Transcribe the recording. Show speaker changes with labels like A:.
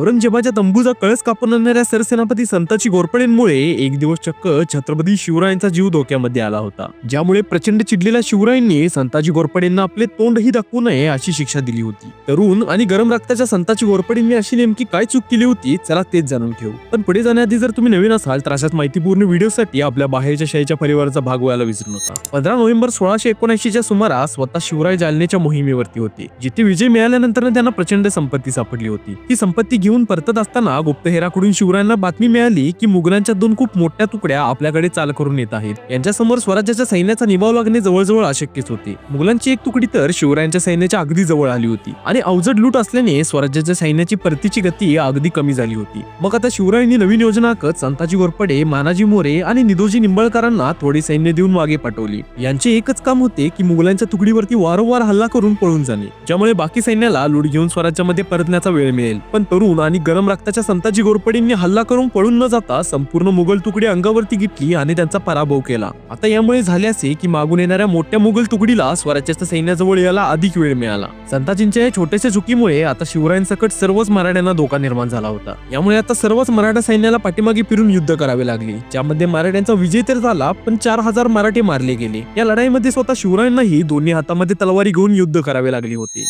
A: औरंगजेबाच्या तंबूचा कळस कापून आणणाऱ्या सरसेनापती संताजी घोरपडेंमुळे एक दिवस चक्क छत्रपती शिवरायांचा जीव धोक्यामध्ये आला होता, ज्यामुळे प्रचंड चिडलेल्या शिवरायांनी संताजी घोरपडेंना आपले तोंडही दाखवू नये अशी शिक्षा दिली होती। तरुण आणि गरम रक्ताच्या संताजी घोरपडेंनी अशी नेमकी काय चूक केली होती, चला तेच जाणून घेऊ। पण पुढे जाण्याआधी जर तुम्ही नवीन असाल तर अशाच माहितीपूर्ण व्हिडिओसाठी आपल्या बाहेरच्या शाहीच्या परिवाराचा भाग व्हायला विसरू नका। 15 नोव्हेंबर 1679च्या सुमारास स्वतः शिवराय जालन्याच्या मोहिमेवरती होते, जिथे विजय मिळाल्यानंतर त्यांना प्रचंड संपत्ती सापडली होती। ही संपत्ती घेऊन परतत असताना गुप्तहेराकडून शिवरायांना बातमी मिळाली की मुघलांच्या 2 खूप मोठ्या तुकड्या आपल्याकडे चाल करून येत आहेत। यांच्यासमोर स्वराज्याच्या सैन्याचा निभाव लागणे जवळजवळ अशक्यच होते। मुघलांची एक तुकडी तर शिवरायांच्या सैन्याच्या अगदी जवळ आली होती आणि अवजड लूट असल्याने स्वराज्याच्या सैन्याची परतीची गती अगदी कमी झाली होती। मग आता शिवरायांनी नवीन योजना आखत संताजी घोरपडे, मानाजी मोरे आणि निधोजी निंबाळकरांना थोडी सैन्य देऊन मागे पाठवली। यांचे एकच काम होते की मुघलांच्या तुकडीवरती वारंवार हल्ला करून पळून जाणे, ज्यामुळे बाकी सैन्याला लूट घेऊन स्वराज्यामध्ये परतण्याचा वेळ मिळेल। पण तरुण आणि गरम रक्ताच्या संताजी घोरपडेंनी हल्ला करून पळून न जाता संपूर्ण मुघल तुकडी अंगावरती घेतली आणि त्यांचा पराभव केला। आता यामुळे झाले असे की मागून येणाऱ्या मोठ्या मुघल तुकडीला स्वराज्याच्या सैन्याजवळ यायला अधिक वेळ मिळाला। संताजींच्या या छोट्याशा चुकीमुळे आता शिवरायांसकट सर्वच मराठ्यांना धोका निर्माण झाला होता। यामुळे आता सर्वच मराठा सैन्याला पाठीमागे फिरून युद्ध करावे लागले, ज्यामध्ये मराठ्यांचा विजय तर झाला पण 4000 मराठे मारले गेले। या लढाईमध्ये स्वतः शिवरायांनाही दोन्ही हातामध्ये तलवारी घेऊन युद्ध करावे लागले होते।